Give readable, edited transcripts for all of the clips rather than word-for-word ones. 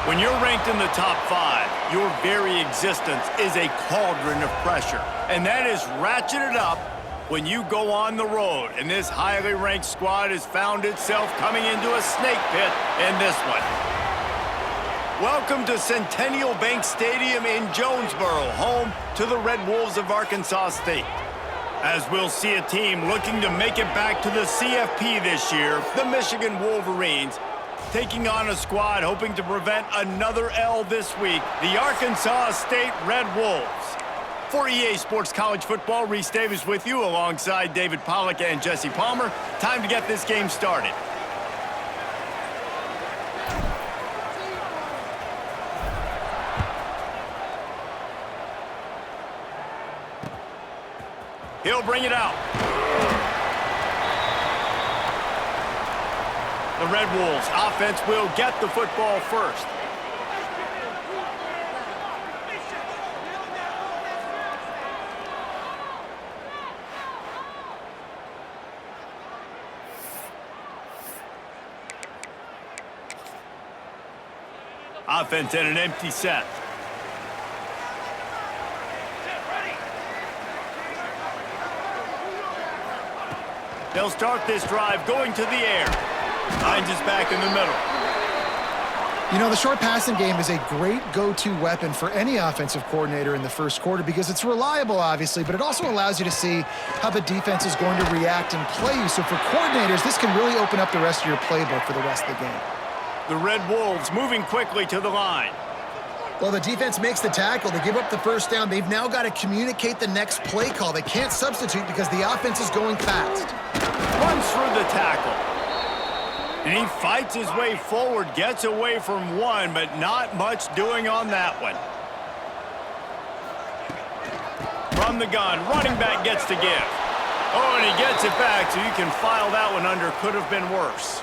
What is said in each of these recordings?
When you're ranked in the top 5, your very existence is a cauldron of pressure. And that is ratcheted up when you go on the road. And this highly ranked squad has found itself coming into a snake pit in this one. Welcome to Centennial Bank Stadium in Jonesboro, home to the Red Wolves of Arkansas State. As we'll see a team looking to make it back to the CFP this year, the Michigan Wolverines, taking on a squad hoping to prevent another L this week, the Arkansas State Red Wolves. For EA Sports College Football, Reese Davis with you alongside David Pollack and Jesse Palmer. Time to get this game started. He'll bring it out. The Red Wolves offense will get the football first. Offense in an empty set. They'll start this drive going to the air. Hines is back in the middle. You know, the short passing game is a great go-to weapon for any offensive coordinator in the first quarter because it's reliable, obviously, but it also allows you to see how the defense is going to react and play you. So for coordinators, this can really open up the rest of your playbook for the rest of the game. The Red Wolves moving quickly to the line. Well, the defense makes the tackle. They give up the first down. They've now got to communicate the next play call. They can't substitute because the offense is going fast. Runs through the tackle. And he fights his way forward, gets away from one, but not much doing on that one. From the gun, running back gets to give. Oh, and he gets it back, so you can file that one under could have been worse.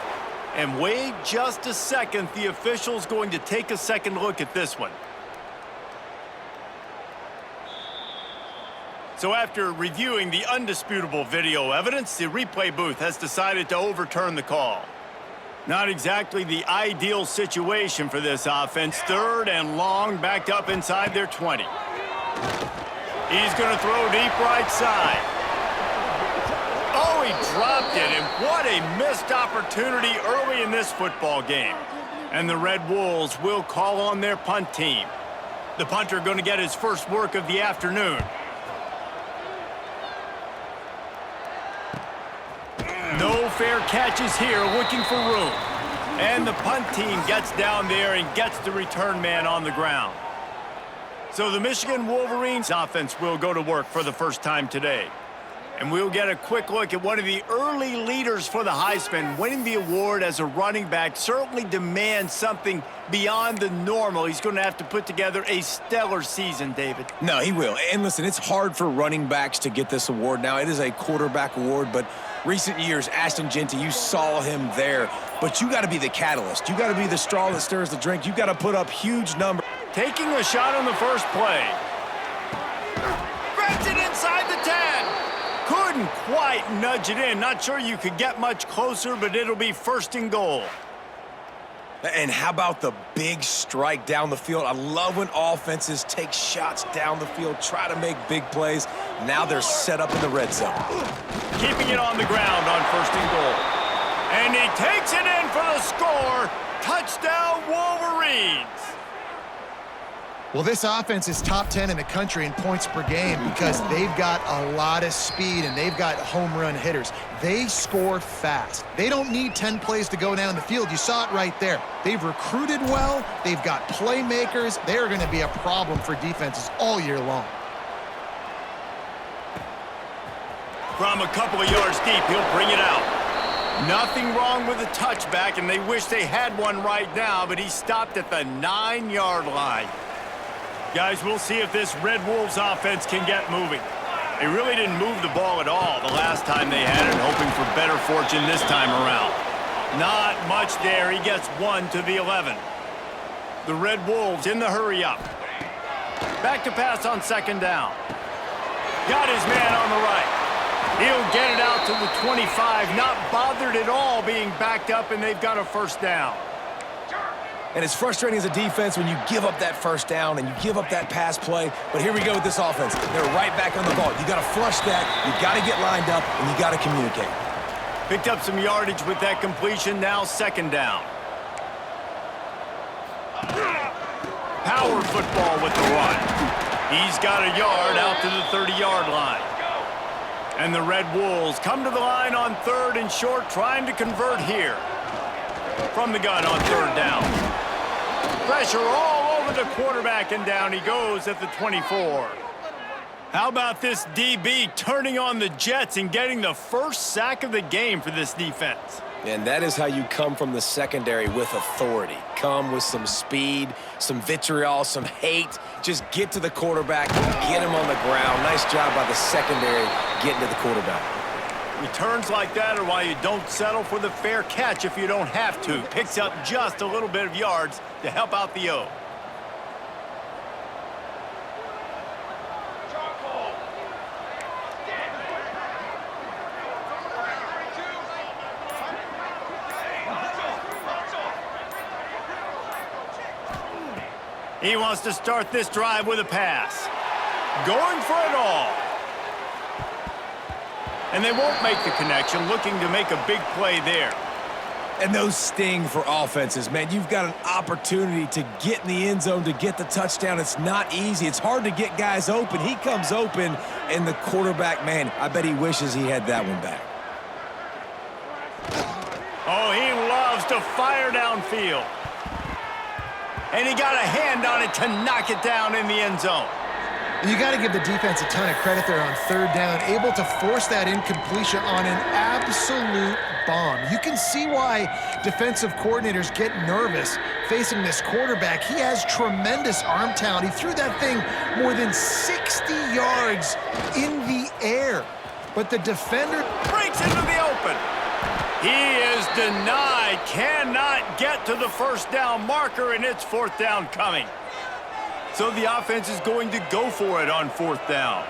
And wait just a second, the official's going to take a second look at this one. So after reviewing the undisputable video evidence, the replay booth has decided to overturn the call. Not exactly the ideal situation for this offense. 3rd and long, backed up inside their 20. He's going to throw deep right side. Oh, he dropped it, and what a missed opportunity early in this football game. And the Red Wolves will call on their punt team. The punter going to get his first work of the afternoon. No fair catches here, looking for room. And the punt team gets down there and gets the return man on the ground. So the Michigan Wolverines offense will go to work for the first time today. And we'll get a quick look at one of the early leaders for the Heisman. Winning the award as a running back certainly demands something beyond the normal. He's going to have to put together a stellar season, David. No, he will. And listen, it's hard for running backs to get this award. Now, it is a quarterback award, but recent years, Ashton Jeanty, you saw him there. But you got to be the catalyst. You got to be the straw that stirs the drink. You got to put up huge numbers. Taking a shot on the first play. Grabs it inside the 10. Couldn't quite nudge it in. Not sure you could get much closer, but it'll be 1st and goal. And how about the big strike down the field? I love when offenses take shots down the field, try to make big plays. Now they're set up in the red zone. Keeping it on the ground on 1st and goal. And he takes it in for the score. Touchdown, Wolverines. Well, this offense is top 10 in the country in points per game because they've got a lot of speed and they've got home run hitters. They score fast. They don't need 10 plays to go down the field. You saw it right there. They've recruited well. They've got playmakers. They're going to be a problem for defenses all year long. From a couple of yards deep, he'll bring it out. Nothing wrong with the touchback, and they wish they had one right now, but he stopped at the 9-yard line. Guys, we'll see if this Red Wolves offense can get moving. They really didn't move the ball at all the last time they had it, hoping for better fortune this time around. Not much there. He gets 1 to the 11. The Red Wolves in the hurry up. Back to pass on 2nd down. Got his man on the right. He'll get it out to the 25, not bothered at all being backed up, and they've got a 1st down. And it's frustrating as a defense when you give up that first down and you give up that pass play. But here we go with this offense. They're right back on the ball. You got to flush that. You got to get lined up, and you got to communicate. Picked up some yardage with that completion. Now second down. Power football with the run. He's got a yard out to the 30-yard line. And the Red Wolves come to the line on third and short, trying to convert here. From the gun on third down. Pressure all over the quarterback, and down he goes at the 24. How about this DB turning on the Jets and getting the first sack of the game for this defense? And that is how you come from the secondary with authority. Come with some speed, some vitriol, some hate. Just get to the quarterback, get him on the ground. Nice job by the secondary getting to the quarterback. Returns like that are why you don't settle for the fair catch if you don't have to. Picks up just a little bit of yards to help out the O. He wants to start this drive with a pass. Going for it all. And they won't make the connection, looking to make a big play there. And those sting for offenses, man. You've got an opportunity to get in the end zone, to get the touchdown. It's not easy. It's hard to get guys open. He comes open, and the quarterback, man, I bet he wishes he had that one back. Oh, he loves to fire downfield. And he got a hand on it to knock it down in the end zone. You got to give the defense a ton of credit there on third down, able to force that incompletion on an absolute bomb. You can see why defensive coordinators get nervous facing this quarterback. He has tremendous arm talent. He threw that thing more than 60 yards in the air. But the defender breaks into the open. He is denied, cannot get to the first down marker, and it's fourth down coming. So the offense is going to go for it on fourth down.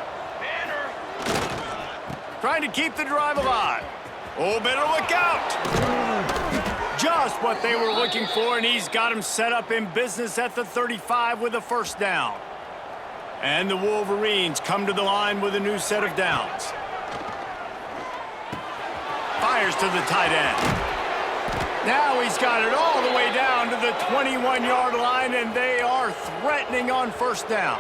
Trying to keep the drive alive. Oh, better look out. Just what they were looking for, and he's got him set up in business at the 35 with a first down. And the Wolverines come to the line with a new set of downs. Fires to the tight end. Now he's got it all the way down to the 21-yard line, and they are threatening on first down.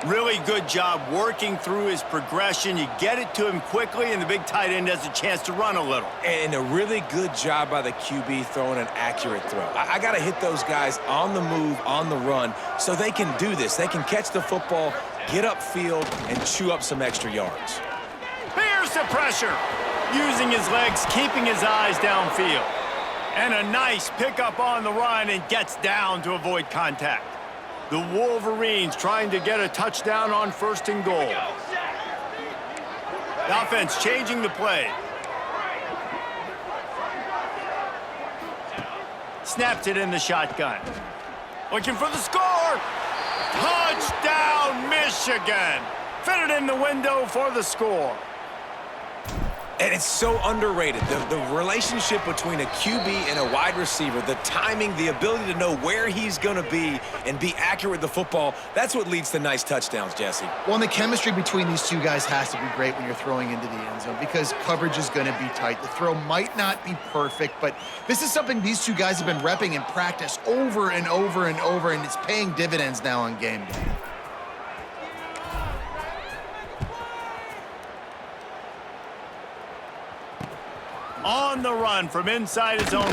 Really good job working through his progression. You get it to him quickly, and the big tight end has a chance to run a little. And a really good job by the QB throwing an accurate throw. I got to hit those guys on the move, on the run, so they can do this. They can catch the football, get upfield, and chew up some extra yards. Here's the pressure. Using his legs, keeping his eyes downfield. And a nice pickup on the run, and gets down to avoid contact. The Wolverines trying to get a touchdown on first and goal. The offense changing the play. Snaps it in the shotgun. Looking for the score. Touchdown, Michigan. Fit it in the window for the score. And it's so underrated. The relationship between a QB and a wide receiver, the timing, the ability to know where he's going to be and be accurate with the football, that's what leads to nice touchdowns, Jesse. Well, and the chemistry between these two guys has to be great when you're throwing into the end zone because coverage is going to be tight. The throw might not be perfect, but this is something these two guys have been repping in practice over and over and over, and it's paying dividends now on game day. On the run from inside his own 5.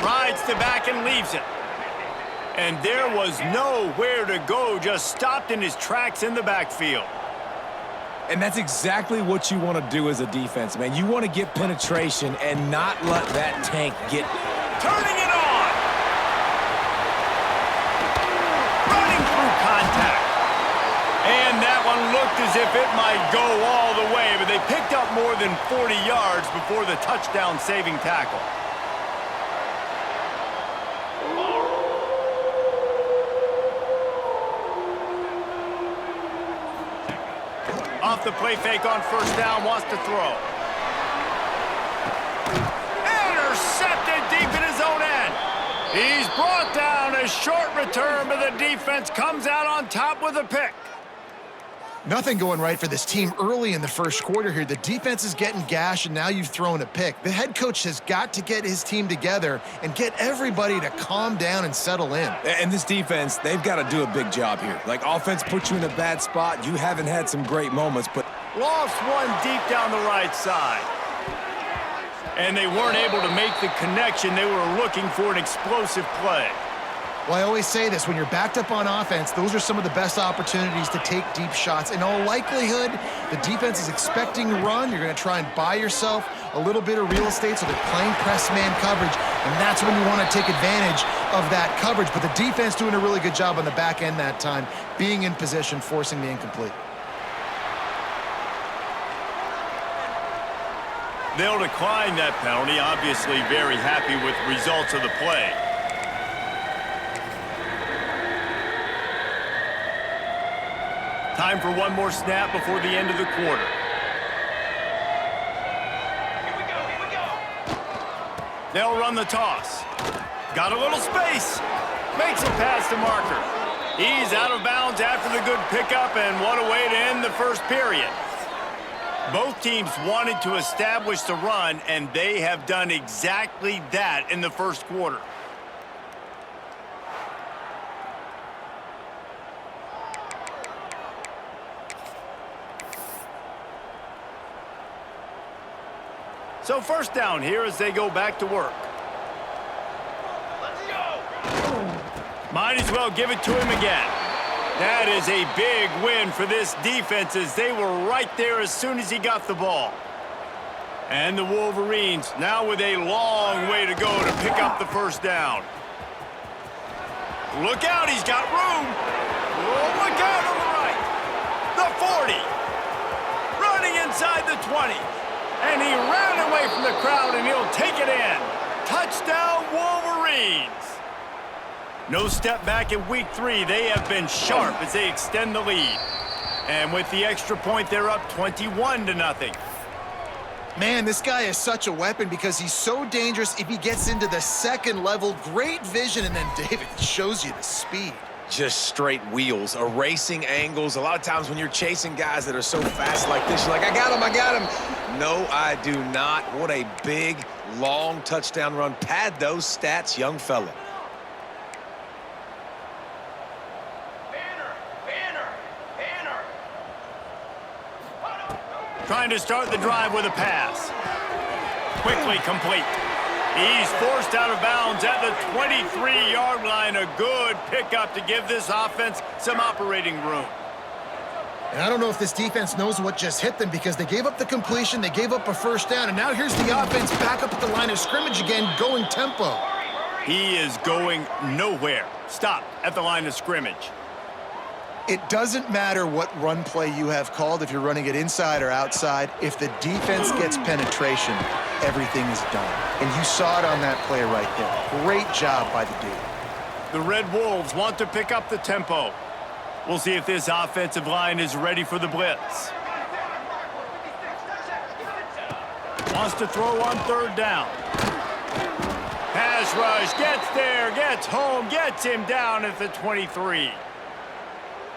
Rides the back and leaves it. And there was nowhere to go, just stopped in his tracks in the backfield. And that's exactly what you want to do as a defense, man. You want to get penetration and not let that tank get... Turning it on! Running through contact. And that one looked as if it might go all the way, but they picked up more than 40 yards before the touchdown-saving tackle. off the play fake on first down, wants to throw. Intercepted deep in his own end. He's brought down. A short return, but the defense comes out on top with a pick. Nothing going right for this team early in the first quarter here. The defense is getting gashed, and now you've thrown a pick. The head coach has got to get his team together and get everybody to calm down and settle in. And this defense, they've got to do a big job here. Like, offense puts you in a bad spot. You haven't had some great moments, but... Lost one deep down the right side. And they weren't able to make the connection. They were looking for an explosive play. Well, I always say this, when you're backed up on offense, those are some of the best opportunities to take deep shots. In all likelihood, the defense is expecting a run. You're going to try and buy yourself a little bit of real estate, so they're playing press man coverage, and that's when you want to take advantage of that coverage. But the defense doing a really good job on the back end that time, being in position, forcing the incomplete. They'll decline that penalty, obviously very happy with the results of the play. Time for one more snap before the end of the quarter. Here we go. They'll run the toss. Got a little space. Makes it past the marker. He's out of bounds after the good pickup, and what a way to end the first period. Both teams wanted to establish the run, and they have done exactly that in the first quarter. So first down here as they go back to work. Let's go. Might as well give it to him again. That is a big win for this defense, as they were right there as soon as he got the ball. And the Wolverines now with a long way to go to pick up the first down. Look out, he's got room. Oh, look out on the right. The 40. Running inside the 20. And he ran away from the crowd, and he'll take it in. Touchdown, Wolverines. No step back in week 3. They have been sharp as they extend the lead. And with the extra point, they're up 21-0. Man, this guy is such a weapon because he's so dangerous if he gets into the second level. Great vision, and then David shows you the speed. Just straight wheels, erasing angles. A lot of times when you're chasing guys that are so fast like this, you're like, I got him. No, I do not. What a big, long touchdown run. Pad those stats, young fella. Trying to start the drive with a pass. Quickly complete. He's forced out of bounds at the 23-yard line. A good pickup to give this offense some operating room. And I don't know if this defense knows what just hit them, because they gave up the completion, they gave up a first down, and now here's the offense back up at the line of scrimmage again, going tempo. He is going nowhere. Stop at the line of scrimmage. It doesn't matter what run play you have called, if you're running it inside or outside. If the defense gets penetration, everything is done. And you saw it on that play right there. Great job by the dude. The Red Wolves want to pick up the tempo. We'll see if this offensive line is ready for the blitz. Wants to throw on third down. Pass rush, gets there, gets home, gets him down at the 23.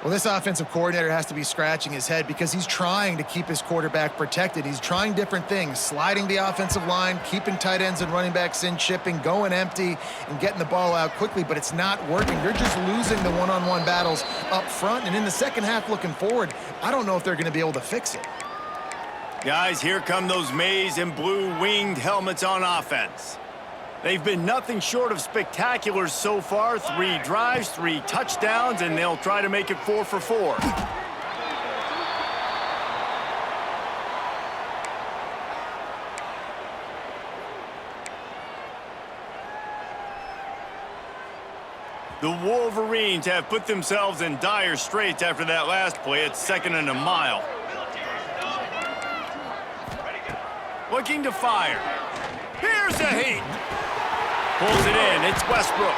Well, this offensive coordinator has to be scratching his head because he's trying to keep his quarterback protected. He's trying different things, sliding the offensive line, keeping tight ends and running backs in, chipping, going empty, and getting the ball out quickly, but it's not working. They're just losing the one-on-one battles up front, and in the second half looking forward, I don't know if they're going to be able to fix it. Guys, here come those maize and blue winged helmets on offense. They've been nothing short of spectacular so far. 3 drives, 3 touchdowns, and they'll try to make it 4 for 4. The Wolverines have put themselves in dire straits after that last play. It's 2nd and a mile. Looking to fire. Here's the heat. Pulls it in. It's Westbrook.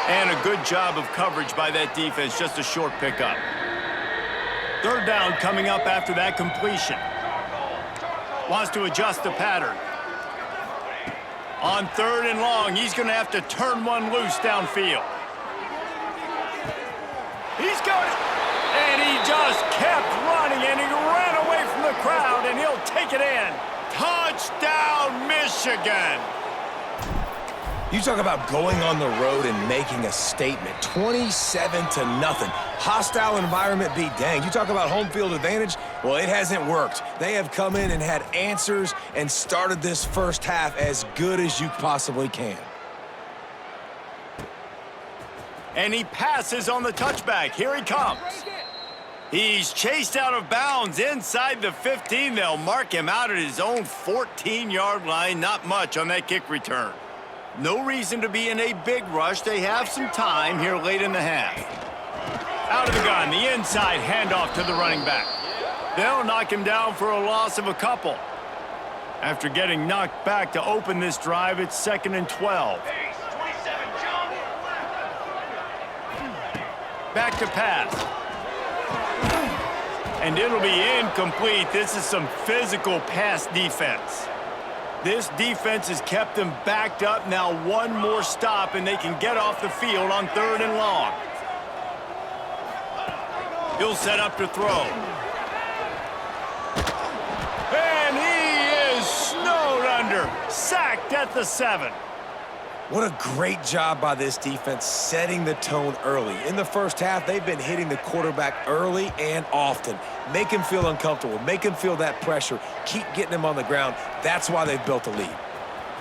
And a good job of coverage by that defense. Just a short pickup. Third down coming up after that completion. Wants to adjust the pattern. On 3rd and long, he's going to have to turn one loose downfield. He's got it. And he just kept running, and he ran away from the crowd, and he'll take it in. Touchdown, Michigan. You talk about going on the road and making a statement. 27-0. Hostile environment be dang. You talk about home field advantage. Well, it hasn't worked. They have come in and had answers and started this first half as good as you possibly can. And he passes on the touchback. Here he comes. He's chased out of bounds inside the 15. They'll mark him out at his own 14-yard line. Not much on that kick return. No reason to be in a big rush. They have some time here late in the half. Out of the gun, the inside handoff to the running back. They'll knock him down for a loss of a couple. After getting knocked back to open this drive, it's 2nd and 12. Back to pass. And it'll be incomplete. This is some physical pass defense. This defense has kept them backed up. Now one more stop, and they can get off the field on 3rd and long. He'll set up to throw. And he is snowed under. Sacked at the 7. What a great job by this defense setting the tone early. In the first half, they've been hitting the quarterback early and often. Make him feel uncomfortable. Make him feel that pressure. Keep getting him on the ground. That's why they've built a lead.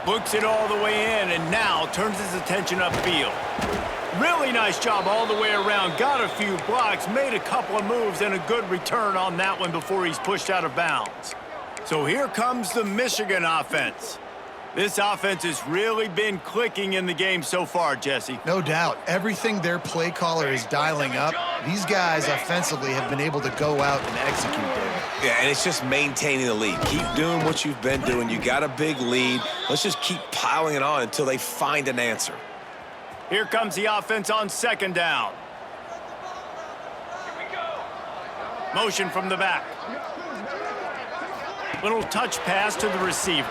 Books it all the way in and now turns his attention upfield. Really nice job all the way around. Got a few blocks, made a couple of moves, and a good return on that one before he's pushed out of bounds. So here comes the Michigan offense. This offense has really been clicking in the game so far, Jesse. No doubt. Everything their play caller is dialing up, these guys offensively have been able to go out and execute there. Yeah, and it's just maintaining the lead. Keep doing what you've been doing. You got a big lead. Let's just keep piling it on until they find an answer. Here comes the offense on 2nd down. Motion from the back. Little touch pass to the receiver.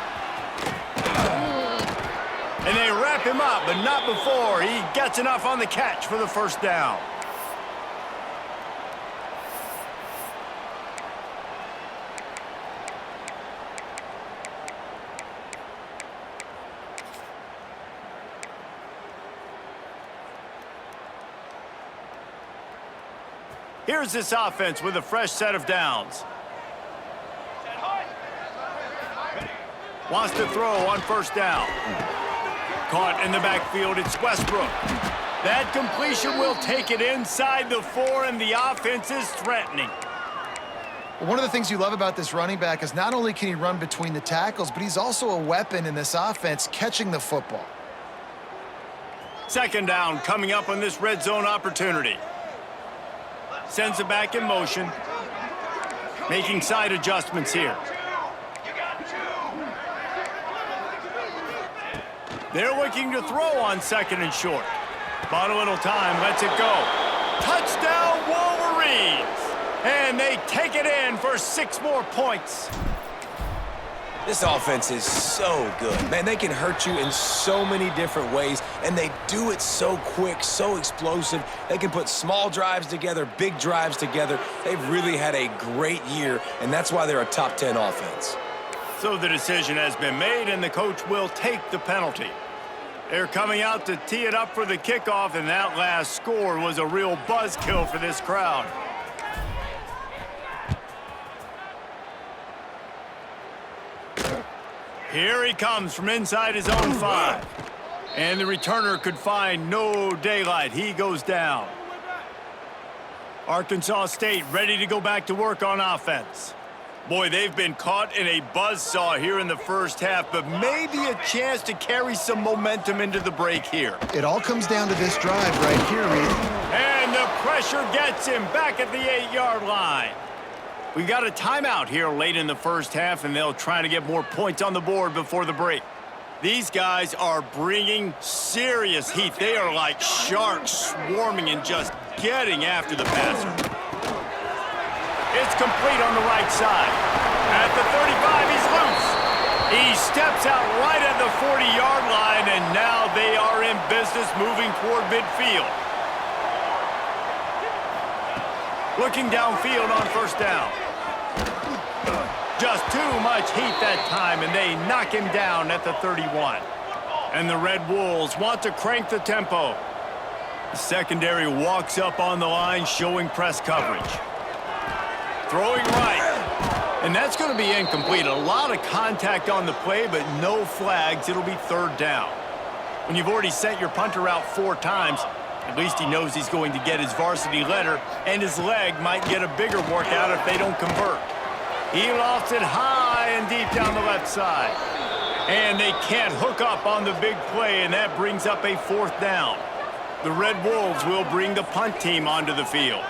And they wrap him up, but not before he gets enough on the catch for the 1st down. Here's this offense with a fresh set of downs. Wants to throw on 1st down. Caught in the backfield, it's Westbrook. That completion will take it inside the 4, and the offense is threatening. One of the things you love about this running back is not only can he run between the tackles, but he's also a weapon in this offense catching the football. 2nd down coming up on this red zone opportunity. Sends it back in motion. Making side adjustments here. They're looking to throw on 2nd and short. Bought a little time, lets it go. Touchdown, Wolverines! And they take it in for 6 more points. This offense is so good. Man, they can hurt you in so many different ways, and they do it so quick, so explosive. They can put small drives together, big drives together. They've really had a great year, and that's why they're a top 10 offense. So the decision has been made, and the coach will take the penalty. They're coming out to tee it up for the kickoff, and that last score was a real buzzkill for this crowd. Here he comes from inside his own 5. And the returner could find no daylight. He goes down. Arkansas State ready to go back to work on offense. Boy, they've been caught in a buzzsaw here in the first half, but maybe a chance to carry some momentum into the break here. It all comes down to this drive right here, Reed. And the pressure gets him back at the 8-yard line. We got a timeout here late in the first half, and they'll try to get more points on the board before the break. These guys are bringing serious heat. They are like sharks swarming and just getting after the passer. It's complete on the right side. At the 35, he's loose. He steps out right at the 40-yard line, and now they are in business moving toward midfield. Looking downfield on first down. Just too much heat that time, and they knock him down at the 31. And the Red Wolves want to crank the tempo. The secondary walks up on the line, showing press coverage. Throwing right. And that's going to be incomplete. A lot of contact on the play, but no flags. It'll be third down. When you've already sent your punter out 4 times, at least he knows he's going to get his varsity letter, and his leg might get a bigger workout if they don't convert. He lofts it high and deep down the left side. And they can't hook up on the big play, and that brings up a 4th down. The Red Wolves will bring the punt team onto the field.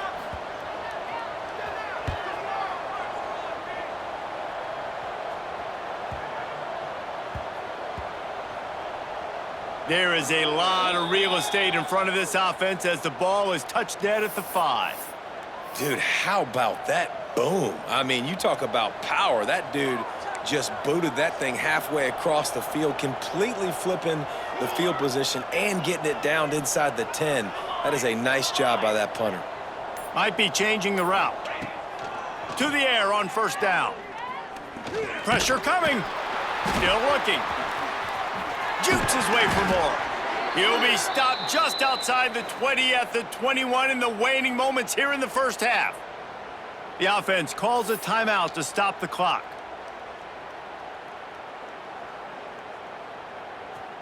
There is a lot of real estate in front of this offense as the ball is touched dead at the 5. Dude, how about that boom? I mean, you talk about power. That dude just booted that thing halfway across the field, completely flipping the field position and getting it down inside the 10. That is a nice job by that punter. Might be changing the route. To the air on first down. Pressure coming. Still looking. Jukes his way for more. He'll be stopped just outside the 20 at the 21 in the waning moments here in the first half. The offense calls a timeout to stop the clock.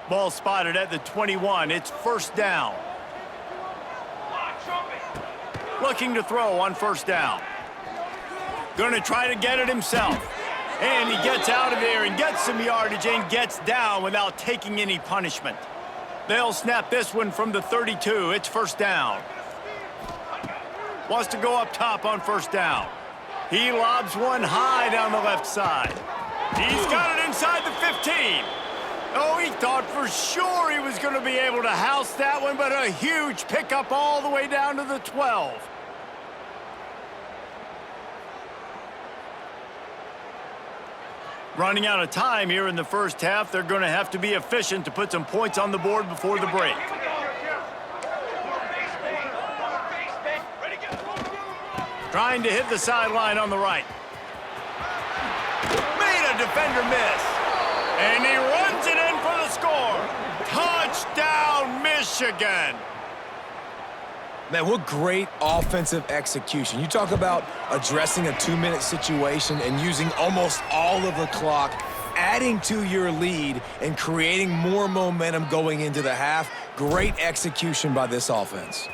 Ball spotted at the 21. It's first down. Looking to throw on first down. Going to try to get it himself. And he gets out of there and gets some yardage and gets down without taking any punishment. They'll snap this one from the 32. It's first down. Wants to go up top on first down. He lobs one high down the left side. He's got it inside the 15. Oh, he thought for sure he was going to be able to house that one, but a huge pickup all the way down to the 12. Running out of time here in the first half. They're going to have to be efficient to put some points on the board before the break. Trying to hit the sideline on the right. Made a defender miss. And he runs it in for the score. Touchdown, Michigan. Man, what great offensive execution. You talk about addressing a 2-minute situation and using almost all of the clock, adding to your lead and creating more momentum going into the half. Great execution by this offense.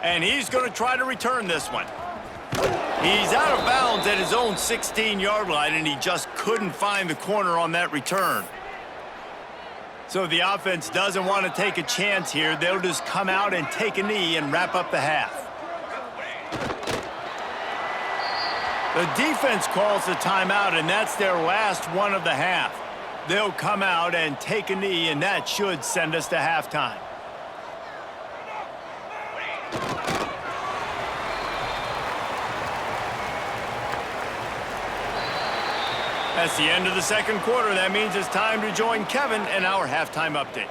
And he's going to try to return this one. He's out of bounds at his own 16-yard line, and he just couldn't find the corner on that return. So the offense doesn't want to take a chance here. They'll just come out and take a knee and wrap up the half. The defense calls the timeout, and that's their last one of the half. They'll come out and take a knee, and that should send us to halftime. That's the end of the second quarter. That means it's time to join Kevin and our halftime update.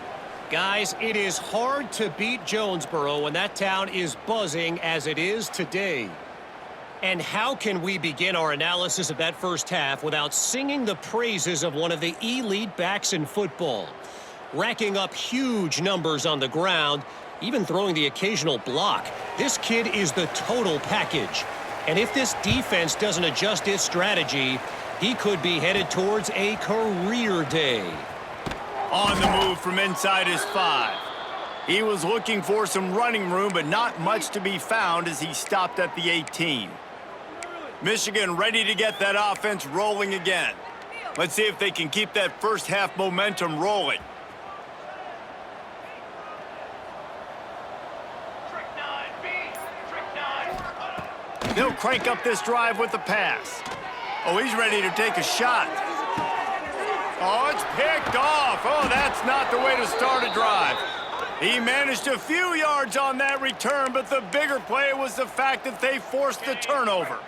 Guys, it is hard to beat Jonesboro when that town is buzzing as it is today. And how can we begin our analysis of that first half without singing the praises of one of the elite backs in football? Racking up huge numbers on the ground, even throwing the occasional block. This kid is the total package. And if this defense doesn't adjust its strategy, he could be headed towards a career day. On the move from inside his 5. He was looking for some running room, but not much to be found as he stopped at the 18. Michigan ready to get that offense rolling again. Let's see if they can keep that first half momentum rolling. They'll crank up this drive with the pass. Oh, he's ready to take a shot. Oh, it's picked off. Oh, that's not the way to start a drive. He managed a few yards on that return, but the bigger play was the fact that they forced the turnover.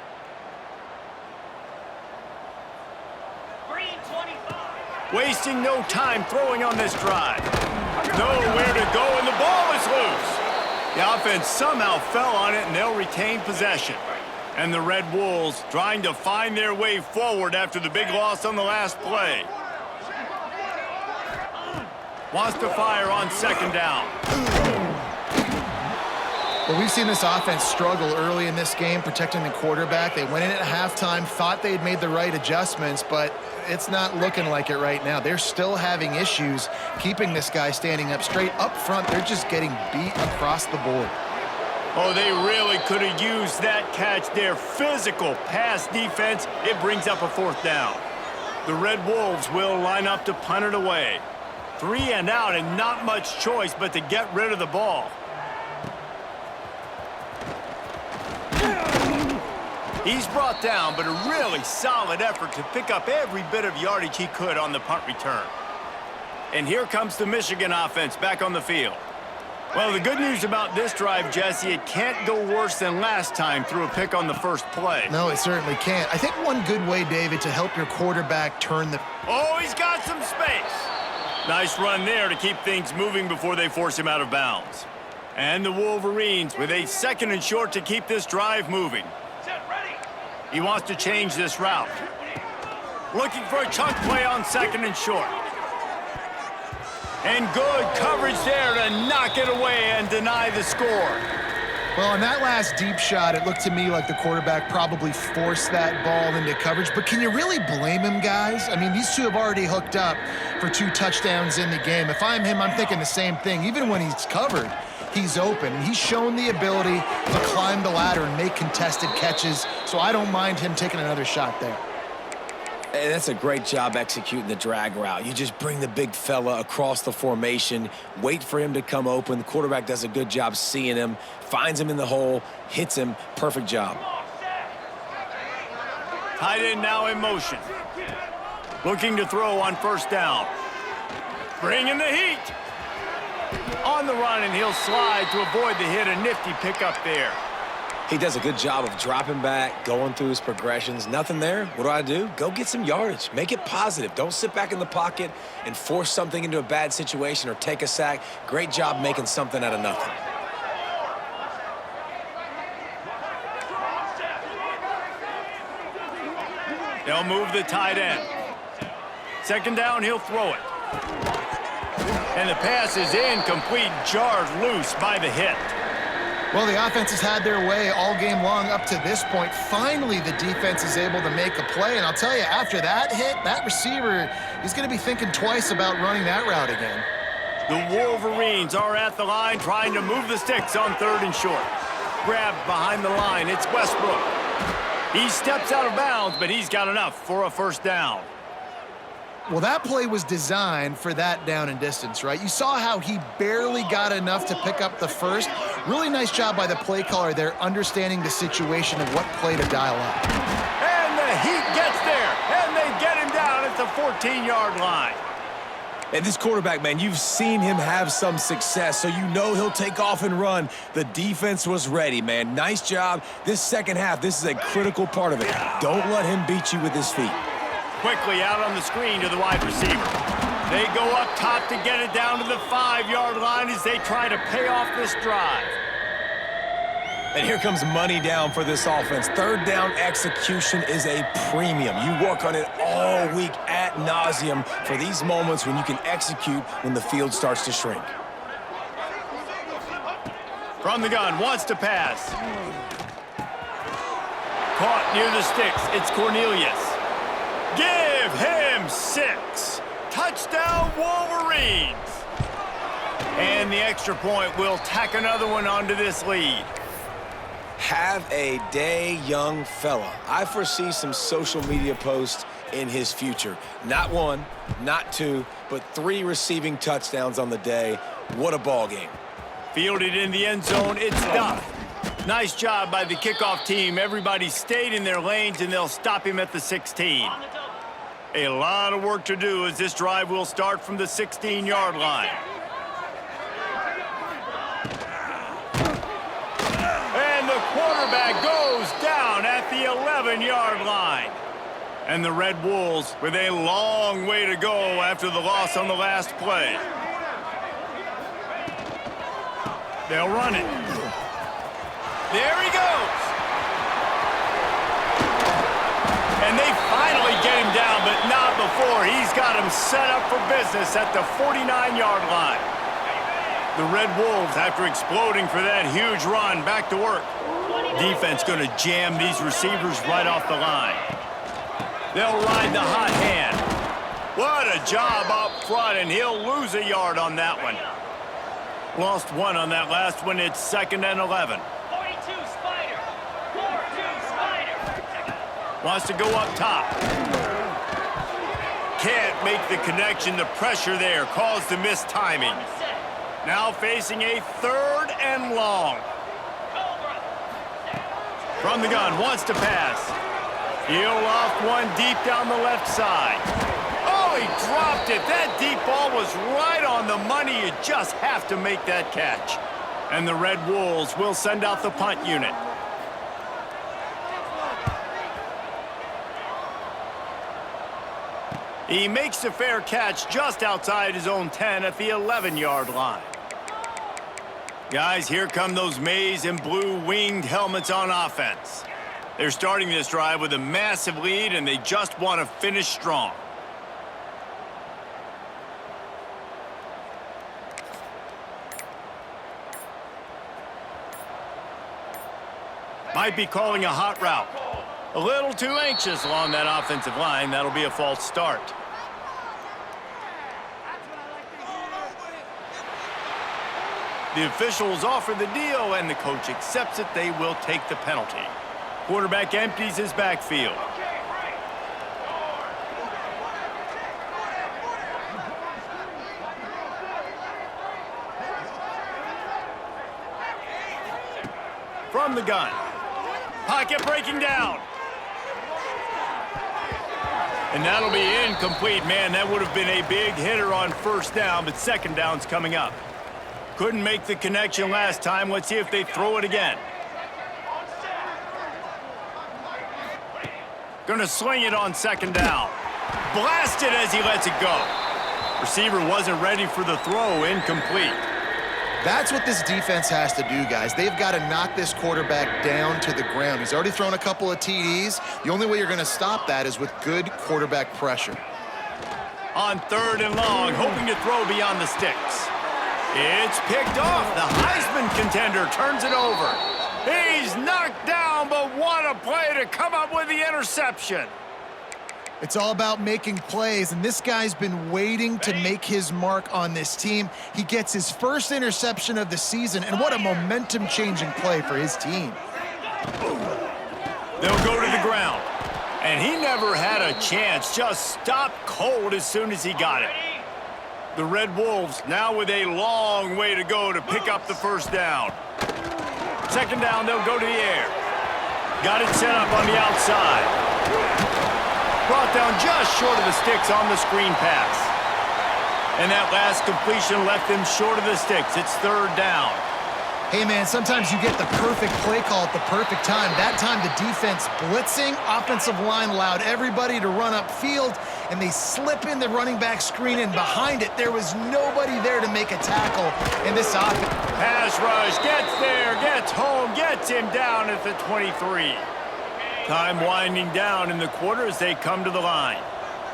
Green 25. Wasting no time throwing on this drive. Nowhere to go, and the ball is loose. The offense somehow fell on it, and they'll retain possession. And the Red Wolves trying to find their way forward after the big loss on the last play. Wants to fire on second down. Well, we've seen this offense struggle early in this game protecting the quarterback. They went in at halftime, thought they'd made the right adjustments, but it's not looking like it right now. They're still having issues keeping this guy standing up straight. Up front, they're just getting beat across the board. Oh, they really could have used that catch. Their physical pass defense, it brings up a fourth down. The Red Wolves will line up to punt it away. 3 and out, and not much choice but to get rid of the ball. He's brought down, but a really solid effort to pick up every bit of yardage he could on the punt return. And here comes the Michigan offense back on the field. Well, the good news about this drive, Jesse, it can't go worse than last time through a pick on the first play. No, it certainly can't. I think one good way, David, to help your quarterback turn the... Oh, he's got some space. Nice run there to keep things moving before they force him out of bounds. And the Wolverines with a 2nd and short to keep this drive moving. Set, ready. He wants to change this route. Looking for a chunk play on 2nd and short. And good coverage there to knock it away and deny the score. Well, on that last deep shot, it looked to me like the quarterback probably forced that ball into coverage. But can you really blame him, guys? I mean, these two have already hooked up for 2 touchdowns in the game. If I'm him, I'm thinking the same thing. Even when he's covered, he's open. And he's shown the ability to climb the ladder and make contested catches. So I don't mind him taking another shot there. And that's a great job executing the drag route. You just bring the big fella across the formation, wait for him to come open. The quarterback does a good job seeing him, finds him in the hole, hits him. Perfect job. Tight end now in motion. Looking to throw on first down. Bringing the heat. On the run, and he'll slide to avoid the hit. A nifty pickup there. He does a good job of dropping back, going through his progressions. Nothing there. What do? Go get some yardage. Make it positive. Don't sit back in the pocket and force something into a bad situation or take a sack. Great job making something out of nothing. They'll move the tight end. 2nd down, he'll throw it. And the pass is incomplete, jarred loose by the hit. Well, the offense has had their way all game long up to this point. Finally, the defense is able to make a play. And I'll tell you, after that hit, that receiver is going to be thinking twice about running that route again. The Wolverines are at the line trying to move the sticks on 3rd and short. Grabbed behind the line, it's Westbrook. He steps out of bounds, but he's got enough for a first down. Well, that play was designed for that down and distance, right? You saw how he barely got enough to pick up the first. Really nice job by the play caller there, understanding the situation of what play to dial up. And the heat gets there, and they get him down at the 14-yard line. And this quarterback, man, you've seen him have some success, so you know he'll take off and run. The defense was ready, man. Nice job. This second half, this is a critical part of it. Don't let him beat you with his feet. Quickly out on the screen to the wide receiver. They go up top to get it down to the 5-yard line as they try to pay off this drive. And here comes money down for this offense. 3rd down execution is a premium. You work on it all week ad nauseum for these moments when you can execute when the field starts to shrink. From the gun, wants to pass. Caught near the sticks, it's Cornelius. Give him 6. Touchdown, Wolverines. And the extra point will tack another one onto this lead. Have a day, young fella. I foresee some social media posts in his future. Not 1, not 2, but 3 receiving touchdowns on the day. What a ball game. Fielded in the end zone, it's done. Nice job by the kickoff team. Everybody stayed in their lanes, and they'll stop him at the 16. A lot of work to do as this drive will start from the 16-yard line. 11-yard line. And the Red Wolves with a long way to go after the loss on the last play. They'll run it. There he goes. And they finally get him down, but not before. He's got him set up for business at the 49-yard line. The Red Wolves, after exploding for that huge run, back to work. Defense going to jam these receivers right off the line. They'll ride the hot hand. What a job up front, and he'll lose a yard on that one. Lost one on that last one. It's 2nd and 11. 42 Spider. 4-2 Spider. Wants to go up top. Can't make the connection. The pressure there caused the missed timing. Now facing a 3rd and long. From the gun, wants to pass. He'll loft one deep down the left side. Oh, he dropped it. That deep ball was right on the money. You just have to make that catch. And the Red Wolves will send out the punt unit. He makes a fair catch just outside his own 10 at the 11-yard line. Guys, here come those maize and blue winged helmets on offense. They're starting this drive with a massive lead, and they just want to finish strong. Might be calling a hot route. A little too anxious along that offensive line. That'll be a false start. The officials offer the deal, and the coach accepts it. They will take the penalty. Quarterback empties his backfield. From the gun. Pocket breaking down. And that'll be incomplete. Man, that would have been a big hitter on 1st down, but 2nd down's coming up. Couldn't make the connection last time. Let's see if they throw it again. Gonna sling it on 2nd down. Blasted as he lets it go. Receiver wasn't ready for the throw. Incomplete. That's what this defense has to do, guys. They've got to knock this quarterback down to the ground. He's already thrown a couple of TDs. The only way you're going to stop that is with good quarterback pressure. On 3rd and long, hoping to throw beyond the sticks. It's picked off. The Heisman contender turns it over. He's knocked down, but what a play to come up with the interception. It's all about making plays, and this guy's been waiting to make his mark on this team. He gets his first interception of the season, and what a momentum-changing play for his team. They'll go to the ground, and he never had a chance. Just stopped cold as soon as he got it. The Red Wolves now with a long way to go to pick up the 1st down. 2nd down, they'll go to the air. Got it set up on the outside. Brought down just short of the sticks on the screen pass. And that last completion left them short of the sticks. It's 3rd down. Hey, man, sometimes you get the perfect play call at the perfect time. That time the defense blitzing, offensive line allowed everybody to run upfield, and they slip in the running back screen, and behind it, there was nobody there to make a tackle in this offense. Pass rush, gets there, gets home, gets him down at the 23. Time winding down in the quarter as they come to the line.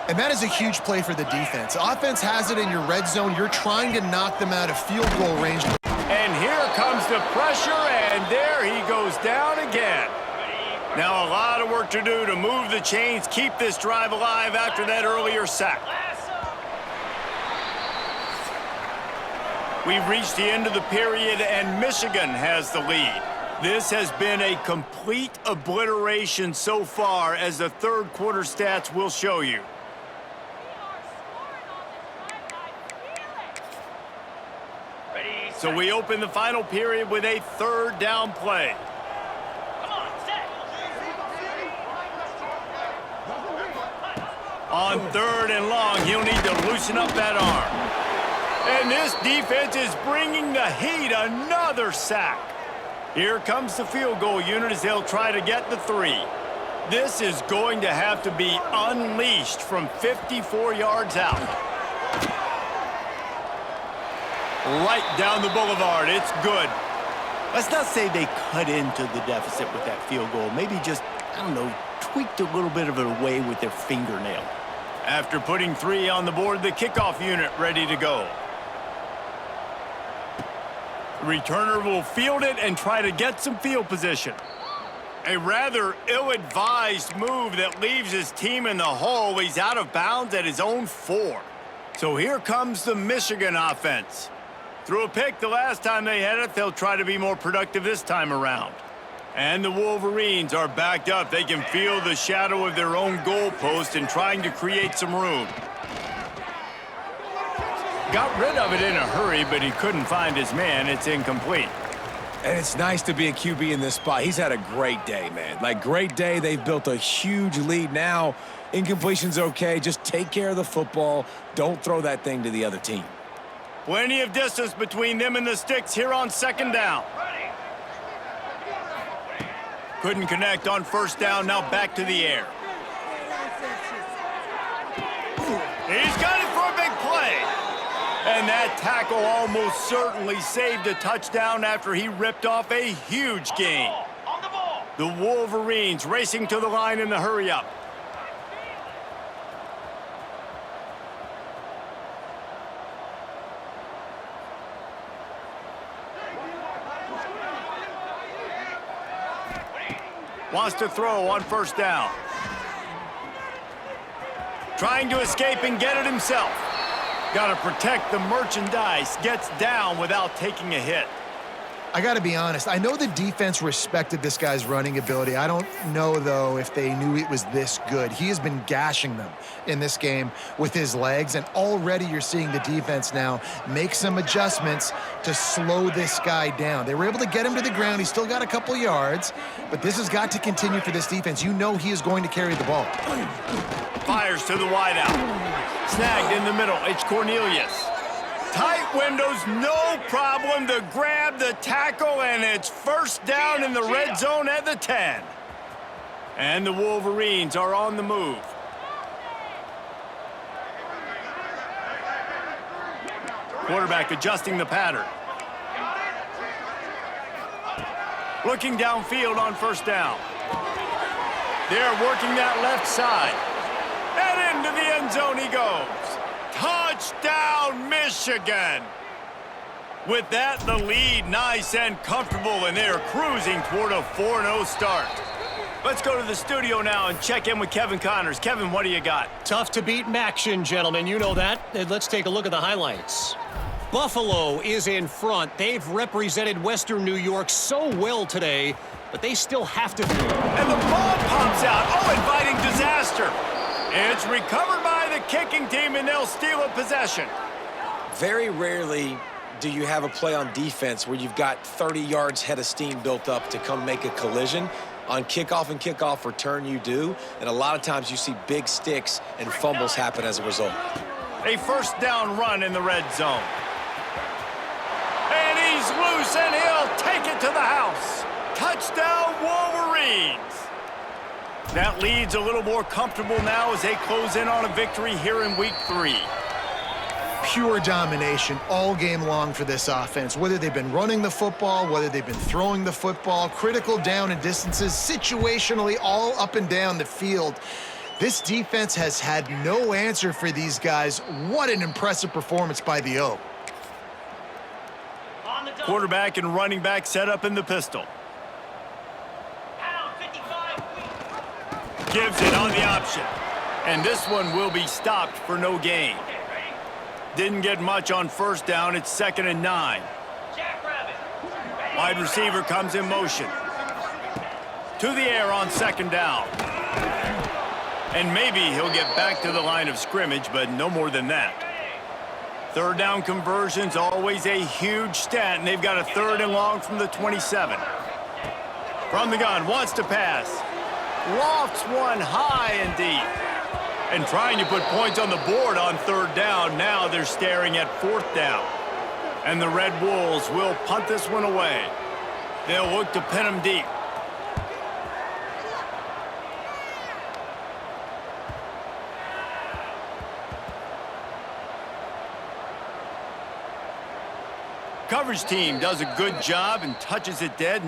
And that is a huge play for the defense. Offense has it in your red zone. You're trying to knock them out of field goal range. And here comes the pressure, and there he goes down again. Now a lot of work to do to move the chains, keep this drive alive after that earlier sack. We've reached the end of the period, and Michigan has the lead. This has been a complete obliteration so far, as the 3rd quarter stats will show you. So we open the final period with a 3rd down play. On 3rd and long, he'll need to loosen up that arm. And this defense is bringing the heat. Another sack. Here comes the field goal unit as they'll try to get the 3. This is going to have to be unleashed from 54 yards out. Right down the boulevard. It's good. Let's not say they cut into the deficit with that field goal. Maybe just, I don't know, tweaked a little bit of it away with their fingernail. After putting 3 on the board, the kickoff unit ready to go. The returner will field it and try to get some field position. A rather ill-advised move that leaves his team in the hole. He's out of bounds at his own 4. So here comes the Michigan offense. Threw a pick the last time they had it. They'll try to be more productive this time around. And the Wolverines are backed up. They can feel the shadow of their own goalpost and trying to create some room. Got rid of it in a hurry, but he couldn't find his man. It's incomplete. And it's nice to be a QB in this spot. He's had a great day, man. Like, great day. They've built a huge lead now. Incompletion's okay. Just take care of the football. Don't throw that thing to the other team. Plenty of distance between them and the sticks here on second down. Couldn't connect on first down. Now back to the air. He's got it for a big play. And that tackle almost certainly saved a touchdown after he ripped off a huge gain. The Wolverines racing to the line in the hurry-up. Wants to throw on first down. Trying to escape and get it himself. Got to protect the merchandise. Gets down without taking a hit. I got to be honest. I know the defense respected this guy's running ability. I don't know, though, if they knew it was this good. He has been gashing them in this game with his legs, and already you're seeing the defense now make some adjustments to slow this guy down. They were able to get him to the ground. He's still got a couple yards, but this has got to continue for this defense. You know he is going to carry the ball. Fires to the wideout. Snagged in the middle. It's Cornelius. Tight windows, no problem to grab the tackle, and it's first down in the red zone at the 10. And the Wolverines are on the move. Quarterback adjusting the pattern. Looking downfield on first down. They're working that left side. And into the end zone he goes. Touchdown, Michigan! With that, the lead nice and comfortable, and they're cruising toward a 4-0 start. Let's go to the studio now and check in with Kevin Connors. Kevin, what do you got? Tough to beat Maction, gentlemen. You know that. And let's take a look at the highlights. Buffalo is in front. They've represented Western New York so well today, but they still have to... And the ball pops out. Oh, inviting disaster. It's recovered by the kicking team, and they'll steal a possession. Very rarely do you have a play on defense where you've got 30 yards head of steam built up to come make a collision. On kickoff and kickoff return, you do. And a lot of times you see big sticks and fumbles happen as a result. A first down run in the red zone. And he's loose, and he'll take it to the house. Touchdown, Wolverines. That lead's a little more comfortable now as they close in on a victory here in week 3. Pure domination all game long for this offense. Whether they've been running the football, whether they've been throwing the football, critical down and distances, situationally all up and down the field. This defense has had no answer for these guys. What an impressive performance by the O. Quarterback and running back set up in the pistol. Gives it on the option. And this one will be stopped for no gain. Didn't get much on first down. It's 2nd and 9. Wide receiver comes in motion. To the air on 2nd down. And maybe he'll get back to the line of scrimmage, but no more than that. 3rd down conversion's always a huge stat, and they've got a 3rd and long from the 27. From the gun, wants to pass. Lofts one high and deep. And trying to put points on the board on 3rd down. Now they're staring at 4th down. And the Red Wolves will punt this one away. They'll look to pin him deep. coverage team does a good job and touches it dead.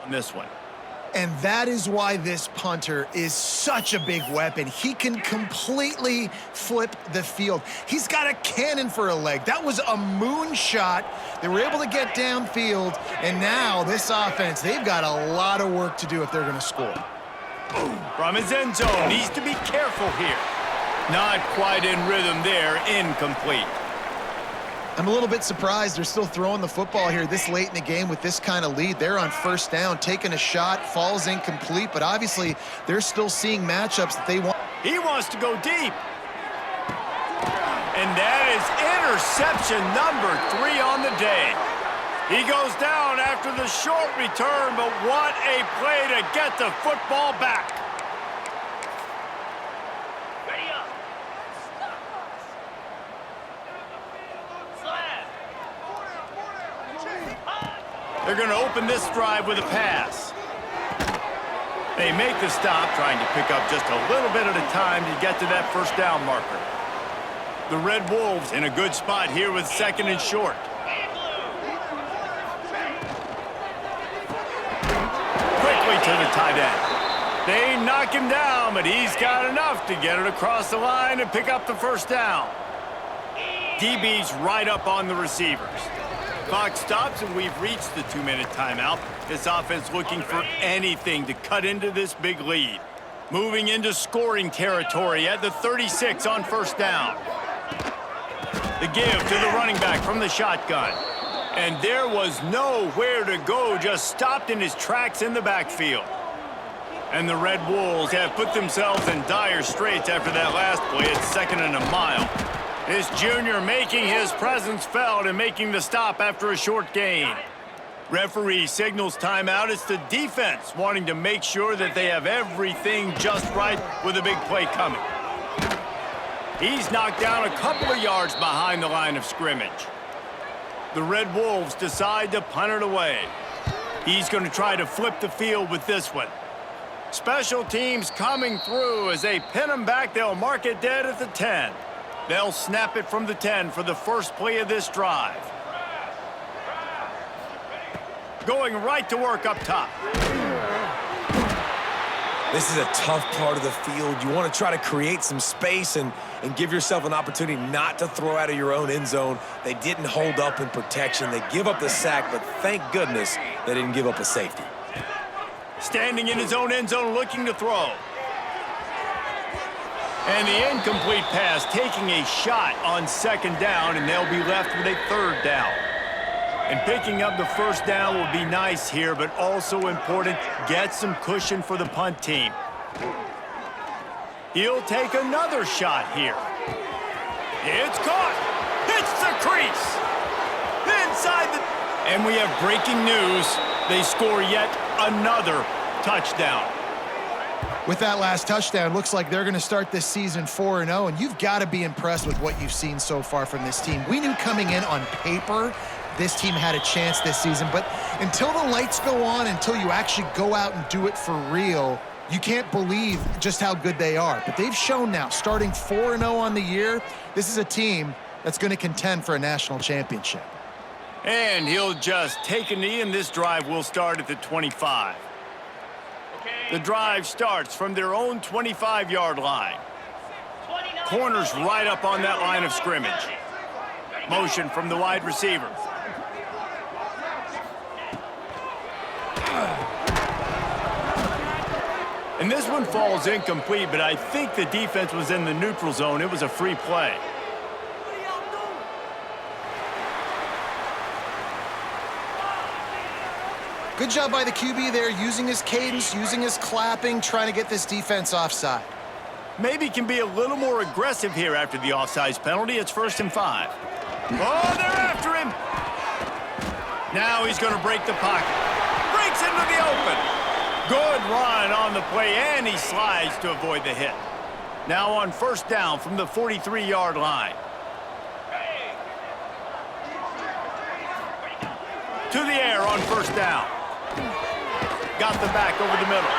On this one. And that is why this punter is such a big weapon. He can completely flip the field. He's got a cannon for a leg. That was a moonshot. They were able to get downfield, and now this offense, they've got a lot of work to do if they're going to score. From his end zone, needs to be careful here. Not quite in rhythm there, incomplete. I'm a little bit surprised they're still throwing the football here this late in the game with this kind of lead. They're on first down, taking a shot, falls incomplete, but obviously they're still seeing matchups that they want. He wants to go deep. And that is interception number 3 on the day. He goes down after the short return, but what a play to get the football back. Ready up. They're going to open this drive with a pass. They make the stop, trying to pick up just a little bit at a time to get to that first down marker. The Red Wolves in a good spot here with 2nd and short. Quickly to the tight end. They knock him down, but he's got enough to get it across the line and pick up the first down. DB's right up on the receivers. Clock stops, and we've reached the 2-minute timeout. This offense looking for anything to cut into this big lead. Moving into scoring territory at the 36 on first down. The give to the running back from the shotgun. And there was nowhere to go, just stopped in his tracks in the backfield. And the Red Wolves have put themselves in dire straits after that last play at 2nd and a mile. This junior making his presence felt and making the stop after a short gain. Referee signals timeout. It's the defense wanting to make sure that they have everything just right with a big play coming. He's knocked down a couple of yards behind the line of scrimmage. The Red Wolves decide to punt it away. He's going to try to flip the field with this one. Special teams coming through as they pin him back. They'll mark it dead at the 10. They'll snap it from the 10 for the first play of this drive. Going right to work up top. This is a tough part of the field. You want to try to create some space and give yourself an opportunity not to throw out of your own end zone. They didn't hold up in protection. They give up the sack, but thank goodness they didn't give up a safety. Standing in his own end zone looking to throw. And the incomplete pass taking a shot on 2nd down, and they'll be left with a 3rd down. And picking up the first down will be nice here, but also important, get some cushion for the punt team. He'll take another shot here. It's caught. Hits the crease. Inside the... And we have breaking news. They score yet another touchdown. With that last touchdown, looks like they're going to start this season 4-0, and you've got to be impressed with what you've seen so far from this team. We knew coming in on paper this team had a chance this season, but until the lights go on, until you actually go out and do it for real, you can't believe just how good they are. But they've shown now, starting 4-0 on the year, this is a team that's going to contend for a national championship. And he'll just take a knee, and this drive will start at the 25. The drive starts from their own 25-yard line. Corners right up on that line of scrimmage. Motion from the wide receiver. And this one falls incomplete, but I think the defense was in the neutral zone. It was a free play. Good job by the QB there, using his cadence, using his clapping, trying to get this defense offside. Maybe can be a little more aggressive here after the offsides penalty. It's 1st and 5. Oh, they're after him. Now he's going to break the pocket. Breaks gets into the open. Good run on the play, and he slides to avoid the hit. Now on first down from the 43-yard line. To the air on first down. Got the back over the middle.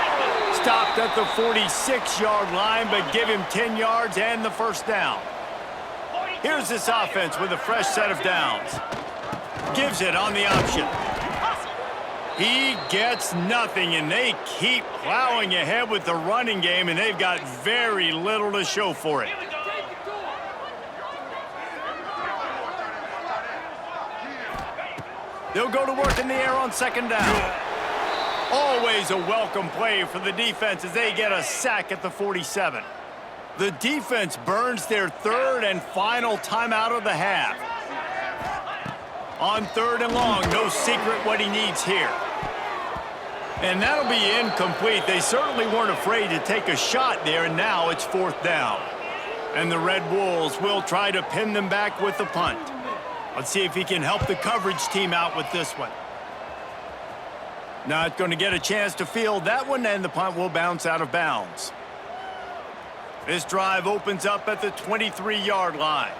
Stopped at the 46-yard line, but give him 10 yards and the first down. Here's this offense with a fresh set of downs. Gives it on the option. He gets nothing, and they keep plowing ahead with the running game, and they've got very little to show for it. They'll go to work in the air on second down. Always a welcome play for the defense as they get a sack at the 47. The defense burns their third and final timeout of the half. On third and long, no secret what he needs here. And that'll be incomplete. They certainly weren't afraid to take a shot there, and now it's fourth down. And the Red Wolves will try to pin them back with the punt. Let's see if he can help the coverage team out with this one. Not going to get a chance to field that one, and the punt will bounce out of bounds. This drive opens up at the 23-yard line.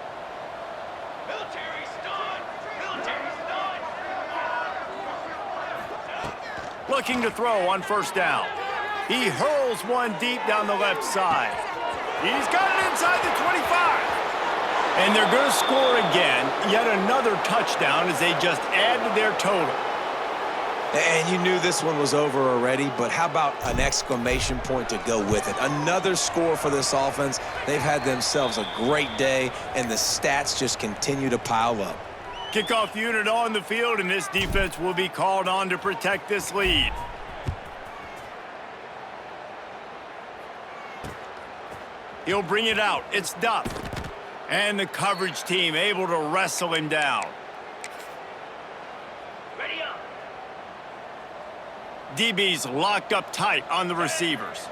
Looking to throw on first down. He hurls one deep down the left side. He's got it inside the 25. And they're going to score again. Yet another touchdown as they just add to their total. And you knew this one was over already, but how about an exclamation point to go with it? Another score for this offense. They've had themselves a great day, and the stats just continue to pile up. Kickoff unit on the field, and this defense will be called on to protect this lead. He'll bring it out. It's Duff. And the coverage team able to wrestle him down. Ready up. DB's locked up tight on the receivers.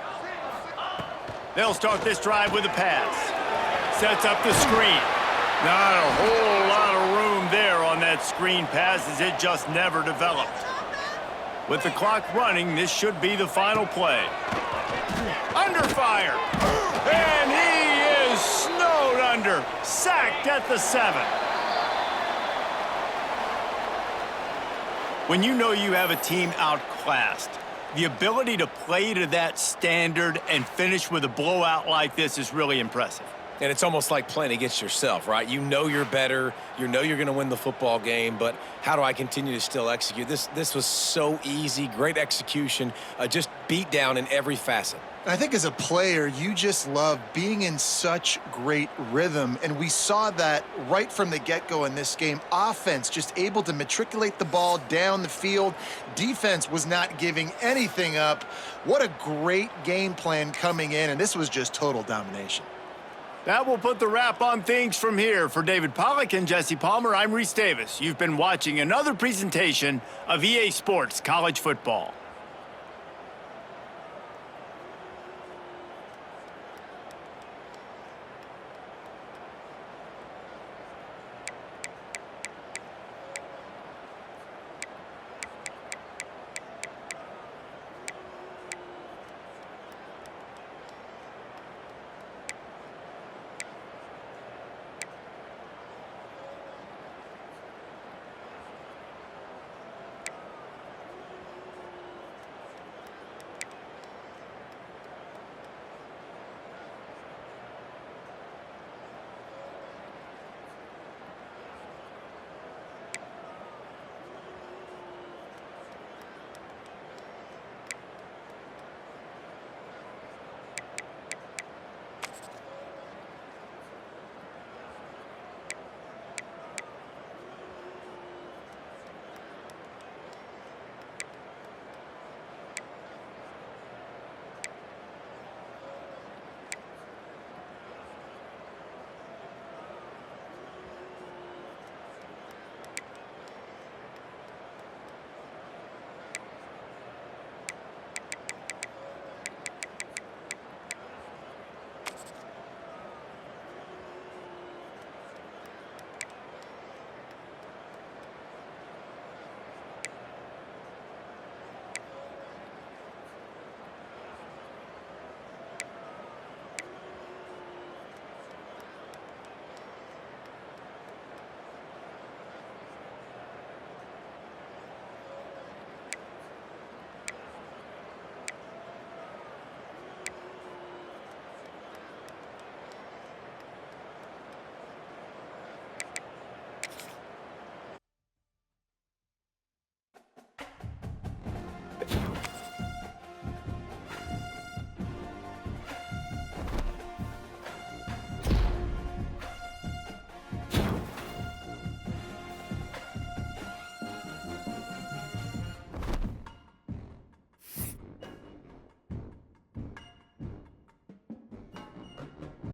They'll start this drive with a pass. Sets up the screen. Not a whole lot of room there on that screen pass as it just never developed. With the clock running, this should be the final play. Under fire. And he is snowed under. Sacked at the 7. When you know you have a team outclassed, the ability to play to that standard and finish with a blowout like this is really impressive. And it's almost like playing against yourself, right? You know you're better. You know you're going to win the football game, but how do I continue to still execute? This was so easy, great execution, just beat down in every facet. I think as a player, you just love being in such great rhythm, and we saw that right from the get-go in this game. Offense just able to matriculate the ball down the field. Defense was not giving anything up. What a great game plan coming in, and this was just total domination. That will put the wrap on things from here. For David Pollack and Jesse Palmer, I'm Reese Davis. You've been watching another presentation of EA Sports College Football.